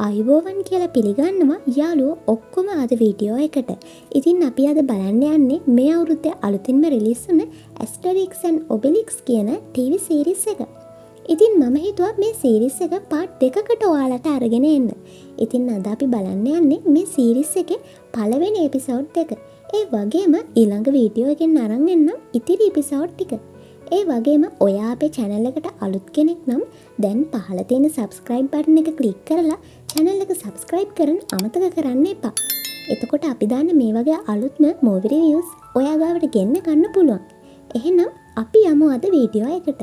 අයිබෝවන් කියලා පිළිගන්නවා යාළුවෝ ඔක්කොම අද වීඩියෝ එකට. ඉතින් අපි අද බලන්න යන්නේ මේ අවුරුද්දේ අලුතින්ම රිලීස් වුණ ඇස්ටරික්ස් ඇන්ඩ් ඔබෙලික්ස් කියන ටීවී සීරීස් එක. ඉතින් මම හිතුවා මේ සීරීස් එක පාර්ට් දෙකකට ඔයාලට අරගෙන එන්න. ඉතින් අද අපි බලන්න යන්නේ මේ සීරීස් එකේ පළවෙනි එපිසෝඩ් එක. ඒ වගේම ඊළඟ වීඩියෝ එකෙන් අරන් එන්නම් ඉතිරි එපිසෝඩ් ටික. ඒ වගේම ඔයා අපේ channel එකට අලුත් කෙනෙක් නම් දැන් පහළ තියෙන subscribe button එක click කරලා channel එක subscribe කරන්න අමතක කරන්න එපා. එතකොට අපි දාන්න මේ වගේ අලුත්ම movie reviews ඔයා ගාවට ගෙන්න ගන්න පුළුවන්. එහෙනම් අපි යමු අද වීඩියෝ එකට.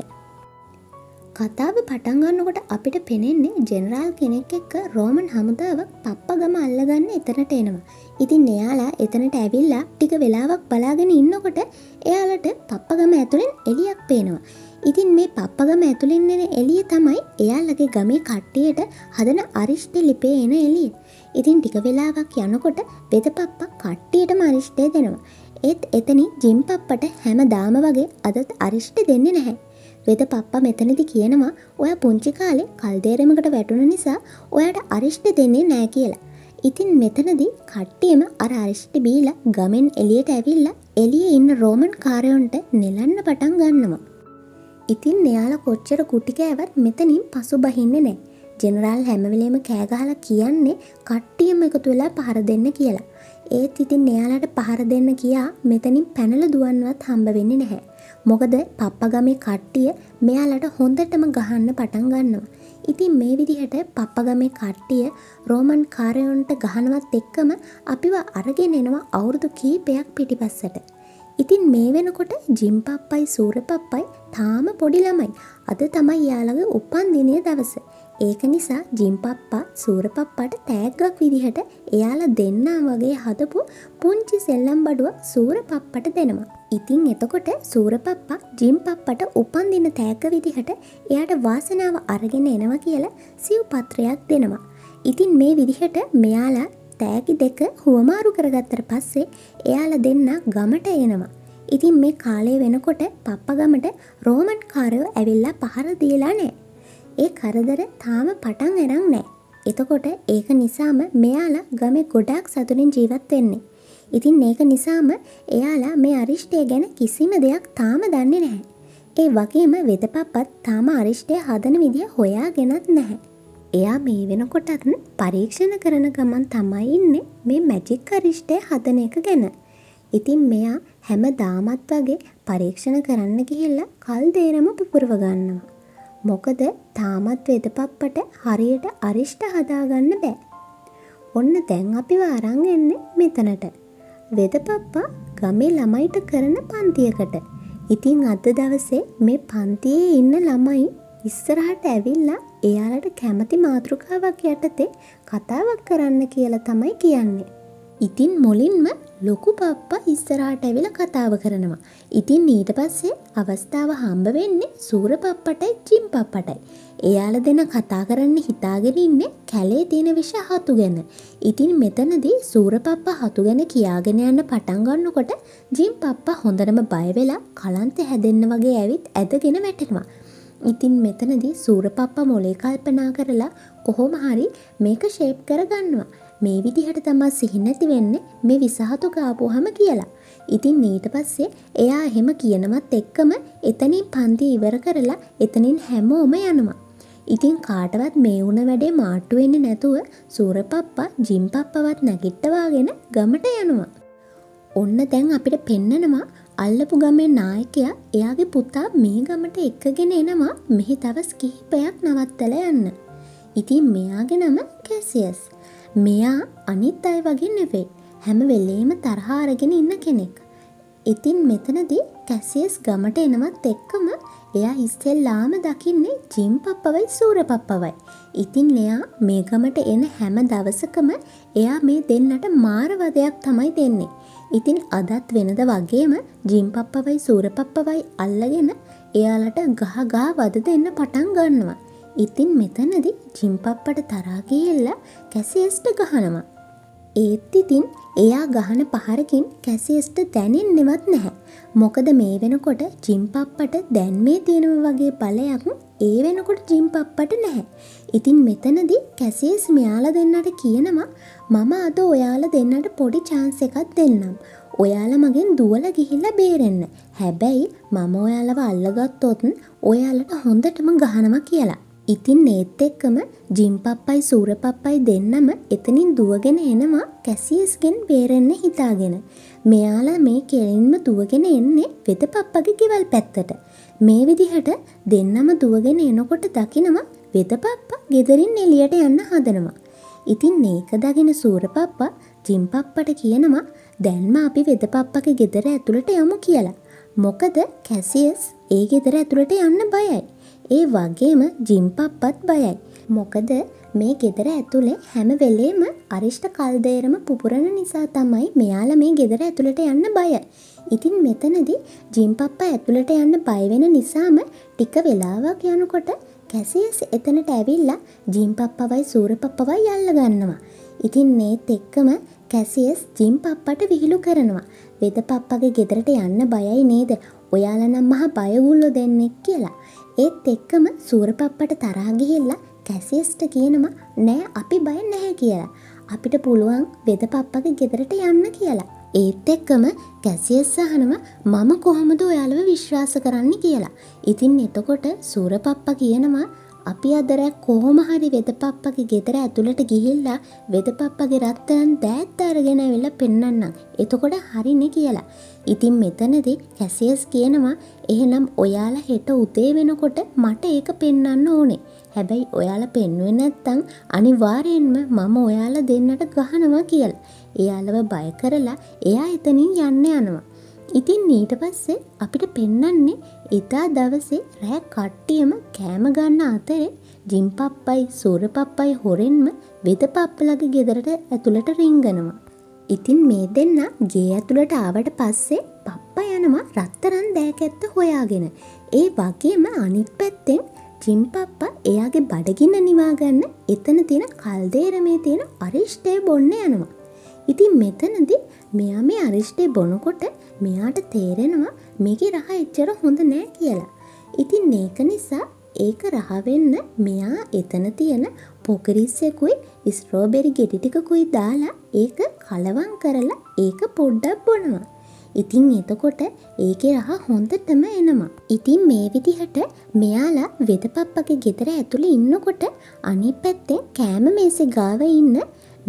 කතාව පටන් ගන්නකොට අපිට පෙනෙන්නේ ජෙනරාල් කෙනෙක් එක්ක රෝමන් හමුදාවක් පප්පගම අල්ලගන්න එතනට එනවා. ඉතින් එයාලා එතනට ඇවිල්ලා ටික වෙලාවක් බලාගෙන ඉන්නකොට එයාලට පප්පගම ඇතුලෙන් එළියක් පේනවා. ඉතින් මේ පප්පගම ඇතුලෙන් එන එළිය තමයි එයාලගේ ගමේ කට්ටියට හදන අරිෂ්ටි ලිපේ එන එළිය. ඉතින් ටික වෙලාවක් යනකොට වෙද පප්පා කට්ටියටම අරිෂ්ටි දෙනවා. ඒත් එතනින් ජිම් පප්පට හැමදාම වගේ අදත් අරිෂ්ටි දෙන්නේ නැහැ. වෙද පප්පා මෙතනදි කියනවා ඔයා පුංචි කාලේ කල්දේරමකට වැටුණ නිසා ඔයාට අරිෂ්ටි දෙන්නේ නැහැ කියලා. ඉතින් මෙතනදී කට්ටියම අර අරිෂ්ටි බීලා ගමෙන් එළියට ඇවිල්ලා එළියේ ඉන්න රෝමන් කාරයොන්ට නෙලන්න පටන් ගන්නවා. ඉතින් එයාලා කොච්චර කුටි කෑවත් මෙතනින් පසු බහින්නේ නැහැ. ජෙනරාල් හැම වෙලේම කෑ ගහලා කියන්නේ කට්ටියම එකතු වෙලා පහර දෙන්න කියලා. ඒත් ඉතින් එයාලට පහර දෙන්න කියා මෙතනින් පැනලා දුවන්නවත් හම්බ වෙන්නේ නැහැ. මොකද පප්පා ගමේ කට්ටිය මෙයාලට හොඳටම ගහන්න පටන් ගන්නවා. ඉතින් මේ විදිහට පප්පා ගමේ කට්ටිය රෝමන් කාරයොන්ට ගහනවත් එක්කම අපිව අරගෙන එනවා අවුරුදු කීපයක් පිටිපස්සට. ඉතින් මේ වෙනකොට ජිම් පප්පයි සූර පප්පයි තාම පොඩි ළමයි. අද තමයි යාළගේ උපන්දිනය දවස. ඒක නිසා ජිම් පප්පා සූර පප්පාට තෑග්ගක් විදිහට එයාලා දෙන්නා වගේ හදපු පුංචි සෙල්ලම් බඩුවක් සූර පප්පට දෙනවා. ඉතින් එතකොට සූර පප්පා ජිම් පප්පට උපන්දින තෑග්ග විදිහට එයාට වාසනාව අරගෙන එනවා කියලා සිව් පත්‍රයක් දෙනවා. ඉතින් මේ විදිහට මෙයාලා තෑගි දෙක හුවමාරු කරගත්තට පස්සේ එයාලා දෙන්න ගමට එනවා. ඉතින් මේ කාලය වෙනකොට පප්පා ගමට රෝමන් කාරයෝ ඇවිල්ලා පහර දීලා නැහැ. ඒ කරදර තාම පටන් අරන් නැහැ. එතකොට ඒක නිසාම මෙයාලා ගමේ ගොඩාක් සතුටින් ජීවත් වෙන්නේ. ඉතින් ඒක නිසාම එයාලා මේ අරිෂ්ටය ගැන කිසිම දෙයක් තාම දන්නේ නැහැ. ඒ වගේම වෙද පප්පත් තාම අරිෂ්ටය හදන විදිය හොයාගෙනත් නැහැ. එයා මේ වෙනකොටත් පරීක්ෂණ කරන ගමන් තමයි ඉන්නේ මේ මැජික් අරිෂ්ටය හදන එක ගැන. ඉතින් මෙයා හැමදාමත් වගේ පරීක්ෂණ කරන්න ගිහිල්ලා කල්දේරම පුපුරව ගන්නවා. මොකද තාමත් වෙද පප්පට හරියට අරිෂ්ට හදාගන්න බෑ. ඔන්න දැන් අපිව අරන් එන්නේ මෙතනට. වෙද පප්පා ගමේ ළමයිට කරන පන්තියකට. ඉතින් අද දවසේ මේ පන්තියේ ඉන්න ළමයි ඉස්සරහට ඇවිල්ලා එයාලට කැමති මාතෘකාවක් යටතේ කතාවක් කරන්න කියලා තමයි කියන්නේ. ඉතින් මුලින්ම ලොකු පප්පා ඉස්සරහට ඇවිල්ලා කතාව කරනවා. ඉතින් ඊට පස්සේ අවස්ථාව හම්බ වෙන්නේ සූර පප්පටයි ජිම් පප්පටයි. එයාලා දෙන කතා කරන්න හිතාගෙන ඉන්නේ කැලේ තියෙන විෂ හතු ගැන. ඉතින් මෙතනදී සූර පප්පා හතු ගැන කියාගෙන යන්න පටන් ගන්නකොට ජිම් පප්පා හොඳටම බය වෙලා කලන්තේ හැදෙන්න වගේ ඇවිත් ඇදගෙන වැටෙනවා. ඉතින් මෙතනදී සූර පප්පා මොලේ කල්පනා කරලා කොහොම හරි මේක ෂේප් කරගන්නවා. මේ විදිහට තමයි සිහි නැති වෙන්නේ මේ විසහතු කාපුවහම කියලා. ඉතින් ඊට පස්සේ එයා එහෙම කියනවත් එක්කම එතනින් පන්ති ඉවර කරලා එතනින් හැමෝම යනවා. ඉතින් කාටවත් මේ වුණ වැඩේ මාට්ටු වෙන්නේ නැතුව සූර පප්පා ජිම් පප්පවත් නැගිට්ටවාගෙන ගමට යනවා. ඔන්න දැන් අපිට පෙන්නනවා අල්ලපු ගමේ නායකයා එයාගේ පුතා මේ ගමට එක්කගෙන එනවා මෙහි දවස් කිහිපයක් නවත්තලා යන්න. ඉතින් මෙයාගේ නම කැසියස්. මෙයා අනිත් අය වගේ නෙවෙයි. හැම වෙලේම තරහ අරගෙන ඉන්න කෙනෙක්. ඉතින් මෙතනදී කැසියස් ගමට එනවත් එක්කම එයා ඉස්සෙල්ලාම දකින්නේ ජිම් පප්පවයි සූර පප්පවයි. ඉතින් එයා මේ ගමට එන හැම දවසකම එයා මේ දෙන්නට මාර වදයක් තමයි දෙන්නේ. ඉතින් අදත් වෙනද වගේම ජිම් පප්පවයි සූර පප්පවයි අල්ලගෙන එයාලට ගහ වද දෙන්න පටන් ගන්නවා. ඉතින් මෙතනදී ජිම් පප්පට තරහා ගිහිල්ලා කැසියස්ට ගහනවා. ඒත් ඉතින් එයා ගහන පහරකින් කැසියස්ට දැනෙන්නෙවත් නැහැ. මොකද මේ වෙනකොට ජිම්පප්පට දැන් මේ තියෙනවා වගේ බලයක් ඒ වෙනකොට ජිම්පප්පට නැහැ. ඉතින් මෙතනදී කැසියස් මෙයාලා දෙන්නට කියනවා මම අද ඔයාලා දෙන්නට පොඩි chance එකක් දෙන්නම්. ඔයාලා මගෙන් දුවලා ගිහිල්ලා බේරෙන්න. හැබැයි මම ඔයාලව අල්ලගත්තොත් ඔයාලට හොඳටම ගහනවා කියලා. ඉතින් ඒත් එක්කම ජිම්පප්පයි සූරපප්පයි දෙන්නම එතනින් දුවගෙන එනවා කැසියස්ගෙන් බේරෙන්න හිතාගෙන. මෙයාලා මේ කෙලින්ම දුවගෙන එන්නේ වෙදපප්පගේ ගෙවල් පැත්තට. මේ විදිහට දෙන්නම දුවගෙන එනකොට දකිනවා වෙදපප්පා ගෙදරින් එළියට යන්න හදනවා. ඉතින් මේක දකින සූරපප්පා ජිම්පප්පට කියනවා දැන්ම අපි වෙදපප්පගේ ගෙදර ඇතුළට යමු කියලා. මොකද කැසියස් ඒ ගෙදර ඇතුළට යන්න බයයි. ඒ වගේම ජිම්පප්පත් බයයි. මොකද මේ ගෙදර ඇතුලේ හැම වෙලේම අරිෂ්ඨ කල්දේරම පුපුරන නිසා තමයි මෙයාලා මේ ගෙදර ඇතුළට යන්න බය. ඉතින් මෙතනදී ජිම්පප්පා ඇතුළට යන්න බය වෙන නිසාම ටික වෙලාවක් යනකොට කැසියස් එතනට ඇවිල්ලා ජිම්පප්පවයි සූරපප්පවයි අල්ල ගන්නවා. ඉතින් මේත් එක්කම කැසියස් ජිම්පප්පට විහිළු කරනවා. වෙදපප්පගේ ගෙදරට යන්න බයයි නේද? ඔයාලා නම් මහා බයගුල්ලෝ දෙන්නෙක් කියලා. ඒත් එක්කම සූරපප්පට තරහා ගිහිල්ලා කැසියස්ට කියනවා නෑ අපි බය නැහැ කියලා. අපිට පුළුවන් වෙදපප්පගේ ගෙදරට යන්න කියලා. ඒත් එක්කම කැසියස් අහනවා මම කොහොමද ඔයාලව විශ්වාස කරන්න කියලා. ඉතින් එතකොට සූරපප්පා කියනවා අපි අද කොහොම හරි වෙදපප්පගේ ගෙදර ඇතුළට ගිහිල්ලා වෙදපප්පගේ රත්තරන් දෑත් අරගෙන ඇවිල්ලා පෙන්නන්නම්. එතකොට හරිනේ කියලා. ඉතින් මෙතනදී කැසියස් කියනවා එහෙනම් ඔයාලා හෙට උදේ වෙනකොට මට ඒක පෙන්වන්න ඕනේ. හැබැයි ඔයාලා පෙන්වුවේ නැත්තම් අනිවාර්යෙන්ම මම ඔයාලා දෙන්නට ගහනවා කියලා. එයාලව බය කරලා එයා එතනින් යන්න යනවා. ඉතින් ඊට පස්සේ අපිට පෙන්වන්නේ ඉතා දවසේ රෑ කට්ටියම කෑම ගන්න අතරේ ජිම්පප්පයි සූරපප්පයි හොරෙන්ම වෙදපප්පලගේ ගෙදරට ඇතුළට රිංගනවා. ඉතින් මේ දෙන්න ගේ ඇතුළට ආවට පස්සේ පප්පා යනවා රත්තරන් දෑකැත්ත හොයාගෙන. ඒ වගේම අනිත් පැත්තෙන් ජිම්පප්පා එයාගේ බඩගින්න නිවා ගන්න එතන තියෙන කල්දේරමේ තියෙන අරිෂ්ඨය බොන්න යනවා. ඉතින් මෙතනදී මෙයා මේ අරිෂ්ඨය බොනකොට මෙයාට තේරෙනවා මේකේ රහ එච්චර හොඳ නෑ කියලා. ඉතින් ඒක නිසා ඒක රහ වෙන්න මෙයා එතන තියෙන පොකරිස්සෙකුයි ස්ට්‍රෝබෙරි ගෙඩි ටිකකුයි දාලා ඒක කලවම් කරලා ඒක පොඩ්ඩක් බොනවා. ඉතින් එතකොට ඒකේ රහ හොඳටම එනවා. ඉතින් මේ විදිහට මෙයාලා වෙදපප්පගේ ගෙදර ඇතුලේ ඉන්නකොට අනිත් පැත්තෙන් කෑම මේසේ ගාව ඉන්න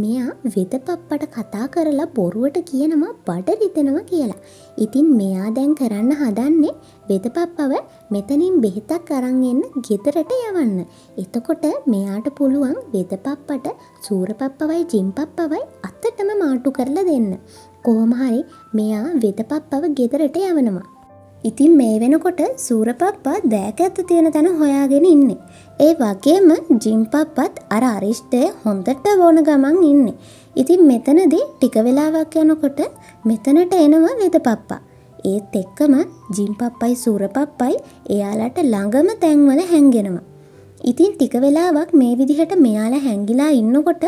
මෙයා වෙදපප්පට කතා කරලා බොරුවට කියනවා බඩ රිදෙනවා කියලා. ඉතින් මෙයා දැන් කරන්න හදන්නේ වෙදපප්පව මෙතනින් බෙහෙතක් අරන් එන්න ගෙදරට යවන්න. එතකොට මෙයාට පුළුවන් වෙදපප්පට සූරපප්පවයි ජිම්පප්පවයි අතටම මාටු කරලා දෙන්න. කොහොම හරි මෙයා වෙදපප්පව ගෙදරට යවනවා. ඉතින් මේ වෙනකොට සූරපප්පා දෑකැත්ත තියෙන තැන හොයාගෙන ඉන්නේ. ඒ වගේම ජිම්පප්පත් අර අරිෂ්ඨය හොඳට වොන ගමන් ඉන්නේ. ඉතින් මෙතනදී ටික වෙලාවක් යනකොට මෙතනට එනවා වෙදපප්පා. ඒත් එක්කම ජිම්පප්පයි සූරපප්පයි එයාලට ළඟම තැන්වල හැංගෙනවා. ඉතින් ටික වෙලාවක් මේ විදිහට මෙයාලා හැංගිලා ඉන්නකොට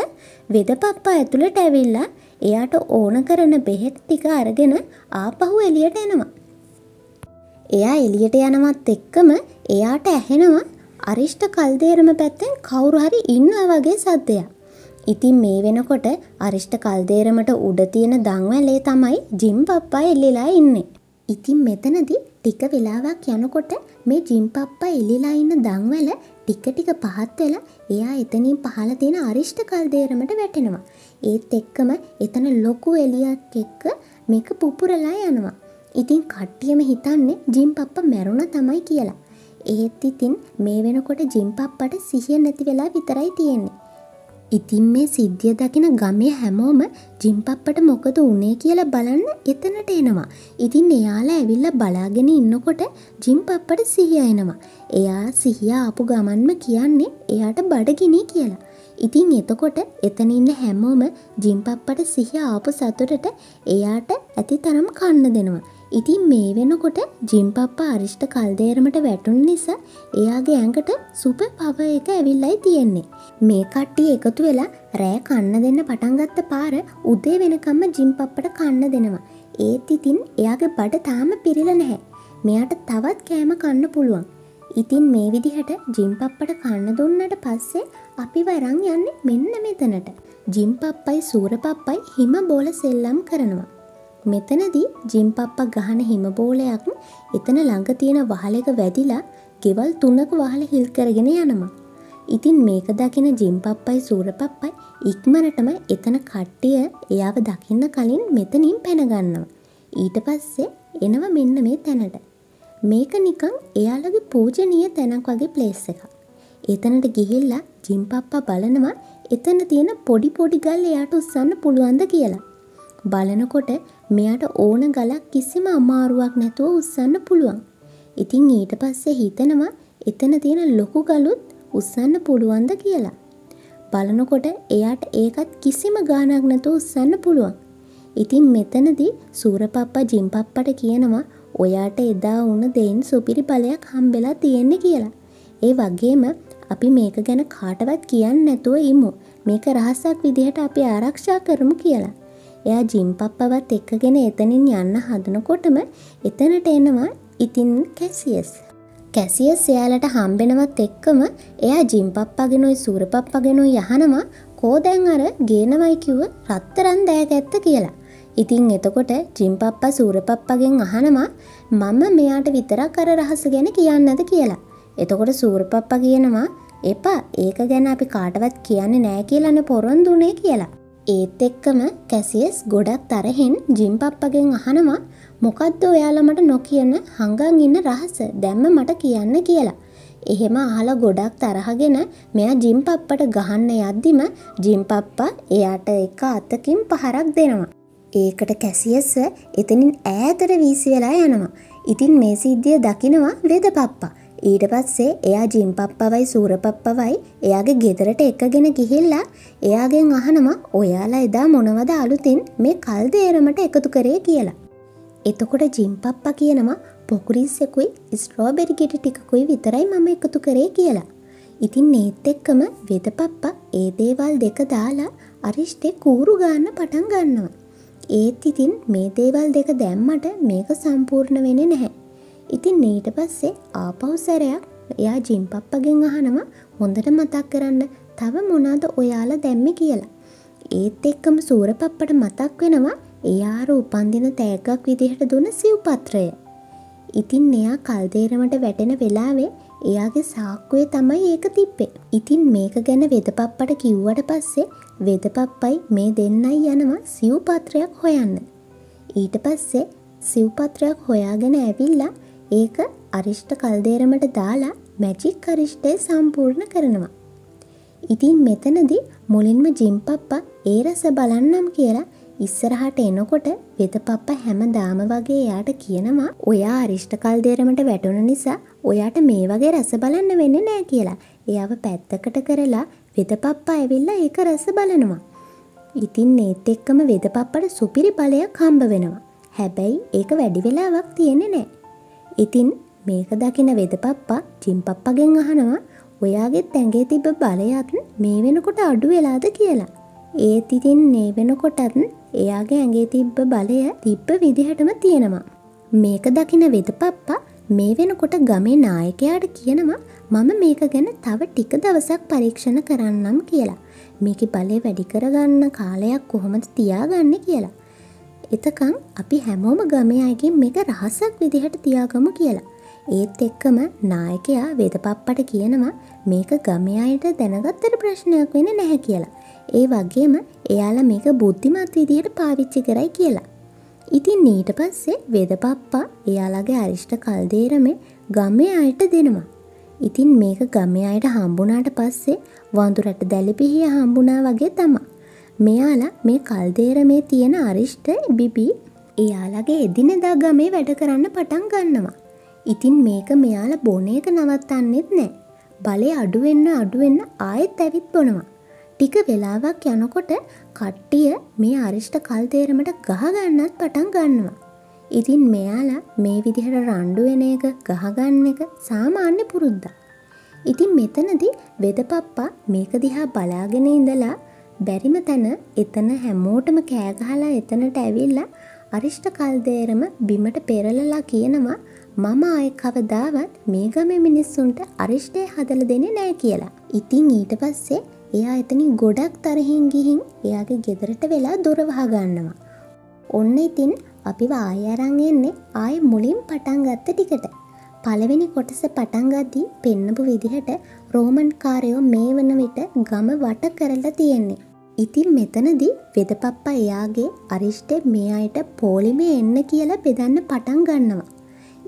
වෙදපප්පා ඇතුළට ඇවිල්ලා එයාට ඕන කරන බෙහෙත් ටික අරගෙන ආපහු එළියට එනවා. එයා එළියට යනවත් එක්කම එයාට ඇහෙනවා අරිෂ්ඨ කල්දේරම පැත්තෙන් කවුරු හරි ඉන්නවා වගේ සද්දයක්. ඉතින් මේ වෙනකොට අරිෂ්ඨ කල්දේරමට උඩ තියෙන දන්වැලේ තමයි ජිම්පප්පා එල්ලිලා ඉන්නේ. ඉතින් මෙතනදී ටික වෙලාවක් යනකොට මේ ජිම්පප්පා එල්ලිලා ඉන්න දන්වැල ටික ටික පහත් වෙලා එයා එතනින් පහළ තියෙන අරිෂ්ඨ කල්දේරමට වැටෙනවා. ඒත් එක්කම එතන ලොකු එළියක් එක්ක මේක පුපුරලා යනවා. ඉතින් කට්ටියම හිතන්නේ ජිම්පප්පා මැරුණා තමයි කියලා. ඒත් ඉතින් මේ වෙනකොට ජිම්පප්පට සිහිය නැති වෙලා විතරයි තියෙන්නේ. ඉතින් මේ සිද්ධිය දකින ගමේ හැමෝම ජිම්පප්පට මොකද වුනේ කියලා බලන්න එතනට එනවා. ඉතින් එයාලා ඇවිල්ලා බලාගෙන ඉන්නකොට ජිම්පප්පට සිහිය එනවා. එයා සිහිය ආපු ගමන්ම කියන්නේ එයාට බඩගිනි කියලා. ඉතින් එතකොට එතන ඉන්න හැමෝම ජිම්පප්පට සිහිය ආපු සතුටට එයාට ඇති තරම් කන්න දෙනවා. ඉතින් මේ වෙනකොට ජිම්පප්පා අරිෂ්ට කල්දේරමට වැටුණු නිසා එයාගේ ඇඟට සුපර් පවර් එක ඇවිල්ලයි තියෙන්නේ. මේ කට්ටිය එකතු වෙලා රෑ කන්න දෙන්න පටන් ගත්ත පාර උදේ වෙනකම්ම ජිම්පප්පට කන්න දෙනවා. ඒත් ඉතින් එයාගේ බඩ තාම පිරෙලා නැහැ. මෙයාට තවත් කෑම කන්න පුළුවන්. ඉතින් මේ විදිහට ජිම්පප්පට කන්න දුන්නට පස්සේ අපි වරන් යන්නේ මෙන්න මෙතනට. ජිම්පප්පයි සූරපප්පයි හිම බෝල සෙල්ලම් කරනවා. මෙතනදී ජිම්පප්පා ගහන හිම බෝලයක් එතන ළඟ තියෙන වහලක වැදිලා ගෙවල් 3ක වහල හිල් කරගෙන යනවා. ඉතින් මේක දකින ජිම්පප්පයි සූරපප්පයි ඉක්මනටම එතන කට්ටිය එයාව දකින්න කලින් මෙතනින් පැන ගන්නවා. ඊට පස්සේ එනවා මෙන්න මේ තැනට. මේක නිකන් එයාලගේ පූජනීය තැනක් වගේ ප්ලේස් එකක්. එතනට ගිහිල්ලා ජිම්පප්පා බලනවා එතන තියෙන පොඩි පොඩි ගල් එයාට උස්සන්න පුළුවන්ද කියලා. බලනකොට මෙයාට ඕන ගලක් කිසිම අමාරුවක් නැතුව උස්සන්න පුළුවන්. ඉතින් ඊට පස්සේ හිතනවා එතන තියෙන ලොකු ගලුත් උස්සන්න පුළුවන්ද කියලා. බලනකොට එයාට ඒකත් කිසිම ගාණක් නැතුව උස්සන්න පුළුවන්. ඉතින් මෙතනදී සූරපප්පා ජිම්පප්පට කියනවා ඔයාට එදා වුණ දෙයින් සුපිරි බලයක් හම්බෙලා තියෙන්නේ කියලා. ඒ වගේම අපි මේක ගැන කාටවත් කියන්නේ නැතුව ඉමු. මේක රහසක් විදිහට අපි ආරක්ෂා කරමු කියලා. එයා ජිම්පප්පවත් එක්කගෙන එතනින් යන්න හදනකොටම එතනට එනවා ඉතින් කැසියස්. කැසියස් එයාලට හම්බෙනවත් එක්කම එයා ජිම්පප්පගෙනුයි සූරපප්පගෙනුයි යහනවා කෝ දැන් අර ගේනවයි කිව්ව රත්තරන් දෑගැත්ත කියලා. ඉතින් එතකොට ජිම්පප්පා සූරපප්පගෙන් අහනවා මම මෙයාට විතරක් අර රහස ගැන කියන්නද කියලා. එතකොට සූරපප්පා කියනවා එපා ඒක ගැන අපි කාටවත් කියන්නේ නෑ කියලානේ පොරොන්දුනේ කියලා. ඒත් එක්කම කැසියස් ගොඩක් තරහෙන් ජිම්පප්පගෙන් අහනවා මොකද්ද ඔයාලා මට නොකියන හංගන් ඉන්න රහස දැම්ම මට කියන්න කියලා. එහෙම අහලා ගොඩක් තරහගෙන මෙයා ජිම්පප්පට ගහන්න යද්දිම ජිම්පප්පා එයාට එක අතකින් පහරක් දෙනවා. ඒකට කැසියස් එතනින් ඈතට වීසි වෙලා යනවා. ඉතින් මේ සිද්ධිය දකිනවා වෙදපප්පා. ඊට පස්සේ එයා ජිම්පප්පවයි සූරපප්පවයි එයාගේ ගෙදරට එකගෙන ගිහිල්ලා එයාගෙන් අහනවා ඔයාලා එදා මොනවද අලුතින් මේ කල්දේරමට එකතු කරේ කියලා. එතකොට ජිම්පප්පා කියනවා පොකුරිස්සෙකුයි ස්ට්‍රෝබෙරි ගෙඩි ටිකකුයි විතරයි මම එකතු කරේ කියලා. ඉතින් ඒත් එක්කම වෙදපප්පා ඒ දේවල් දෙක දාලා අරිෂ්ටේ කූරු ගන්න පටන් ගන්නවා. ඒත් ඉතින් මේ දේවල් දෙක දැම්මට මේක සම්පූර්ණ වෙන්නේ නැහැ. ඉතින් ඊට පස්සේ ආපහු සැරයක් එයා ජිම්පප්පගෙන් අහනවා හොඳට මතක් කරන්න තව මොනවාද ඔයාලා දැම්මේ කියලා. ඒත් එක්කම සූරපප්පට මතක් වෙනවා එයාර උපන්දින තෑග්ගක් විදිහට දුන්න සිව්පත්‍රය. ඉතින් එයා කල්දේරමට වැටෙන වෙලාවේ එයාගේ සාක්කුවේ තමයි ඒක තිබ්බේ. ඉතින් මේක ගැන වෙදපප්පට කිව්වට පස්සේ වෙදපප්පයි මේ දෙන්නයි යනවා සිව්පත්‍රයක් හොයන්න. ඊට පස්සේ සිව්පත්‍රයක් හොයාගෙන ඇවිල්ලා ඒක අරිෂ්ට කල්දේරමට දාලා මැජික් අරිෂ්ටය සම්පූර්ණ කරනවා. ඉතින් මෙතනදී මුලින්ම ජිම්පප්පා ඒ රස බලන්නම් කියලා ඉස්සරහට එනකොට වෙදපප්පා හැමදාම වගේ එයාට කියනවා ඔයා අරිෂ්ට කල්දේරමට වැටුණ නිසා ඔයාට මේ වගේ රස බලන්න වෙන්නේ නැහැ කියලා. එයාව පැත්තකට කරලා වෙදපප්පා ඇවිල්ලා ඒක රස බලනවා. ඉතින් ඒත් එක්කම වෙදපප්පට සුපිරි බලයක් හම්බ වෙනවා. හැබැයි ඒක වැඩි වෙලාවක් තියෙන්නේ නැහැ. ඉතින් මේක දකින වෙදපප්පා ජිම්පප්පගෙන් අහනවා ඔයාගේ ඇඟේ තිබ්බ බලයත් මේ වෙනකොට අඩු වෙලාද කියලා. ඒත් ඉතින් මේ වෙනකොටත් එයාගේ ඇඟේ තිබ්බ බලය තිබ්බ විදිහටම තියෙනවා. මේක දකින වෙදපප්පා මේ වෙනකොට ගමේ නායකයාට කියනවා මම මේක ගැන තව ටික දවසක් පරීක්ෂණ කරන්නම් කියලා. මේකේ බලය වැඩි කරගන්න කාලයක් කොහොමද තියාගන්නේ කියලා. එතකන් අපි හැමෝම ගමේ අයගෙන් මේක රහසක් විදිහට තියාගමු කියලා. ඒත් එක්කම නායකයා වෙදපප්පට කියනවා මේක ගමේ අයට දැනගත්තට ප්‍රශ්නයක් වෙන්නේ නැහැ කියලා. ඒ වගේම එයාලා මේක බුද්ධිමත් විදිහට පාවිච්චි කරයි කියලා. ඉතින් ඊට පස්සේ වෙදපප්පා එයාලගේ අරිෂ්ට කල්දේරමේ ගමේ අයට දෙනවා. ඉතින් මේක ගමේ අයට හම්බුණාට පස්සේ වඳුරට දැලිපිහිය හම්බුණා වගේ තමයි. මෙයාලා මේ කල්දේරමේ තියෙන අරිෂ්ට බිබි එයාලගේ එදිනෙදා ගමේ වැඩ කරන්න පටන් ගන්නවා. ඉතින් මේක මෙයාලා බොන එක නවත්තන්නෙත් නැහැ. බලය අඩු වෙන්න ආයෙත් ඇවිත් බොනවා. ටික වෙලාවක් යනකොට කට්ටිය මේ අරිෂ්ට කල්දේරමට ගහ ගන්නත් පටන් ගන්නවා. ඉතින් මෙයාලා මේ විදිහට රණ්ඩු වෙන එක ගහගන්න එක සාමාන්‍ය පුරුද්දක්. ඉතින් මෙතනදී වෙදපප්පා මේක දිහා බලාගෙන ඉඳලා බැරිම තැන එතන හැමෝටම කෑ ගහලා එතනට ඇවිල්ලා අරිෂ්ට කල්දේරම බිමට පෙරලලා කියනවා මම ආයේ කවදාවත් මේ ගමේ මිනිස්සුන්ට අරිෂ්ටය හදලා දෙන්නේ නැහැ කියලා. ඉතින් ඊට පස්සේ එයා එතනින් ගොඩක් තරහින් ගිහින් එයාගේ ගෙදරට වෙලා දොර වහගන්නවා. ඔන්න ඉතින් අපිව ආයෙ අරන් එන්නේ ආයෙ මුලින් පටන් ගත්ත ටිකට. පළවෙනි කොටස පටන් ගද්දී පෙන්නපු විදිහට රෝමන් කාරයෝ මේ වන විට ගම වට කරලා තියෙන්නේ. ඉතින් මෙතනදී වෙදපප්පා එයාගේ අරිෂ්ටේ මේ අයට පොලිමේ එන්න කියලා බෙදන්න පටන් ගන්නවා.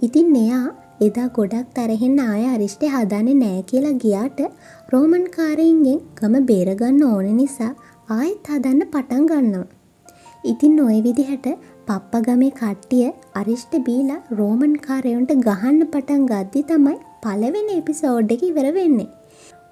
ඉතින් එයා එදා ගොඩක් තරහින් ආයෙ අරිෂ්ටේ හදන්නේ නැහැ කියලා ගියාට රෝමන් කාරයින්ගෙන් ගම බේරගන්න ඕන නිසා ආයෙත් හදන්න පටන් ගන්නවා. ඉතින් ওই විදිහට පප්පා ගමේ කට්ටිය අරිෂ්ට බීලා රෝමන් කාරයන්ට ගහන්න පටන් ගද්දි තමයි පළවෙනි එපිසෝඩ් එක ඉවර වෙන්නේ.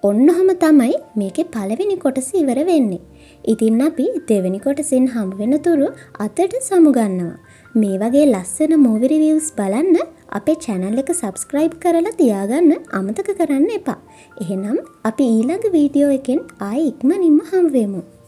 ඔන්නෝම තමයි මේකේ පළවෙනි කොටස ඉවර වෙන්නේ. ඉතින් අපි දෙවෙනි කොටසෙන් හම්බ වෙනතුරු අතට සමුගන්නවා. මේ වගේ ලස්සන මූවි රිවිව්ස් බලන්න අපේ channel එක subscribe කරලා තියාගන්න අමතක කරන්න එපා. එහෙනම් අපි ඊළඟ වීඩියෝ එකෙන් ආයෙ ඉක්මනින්ම හම්බ වෙමු.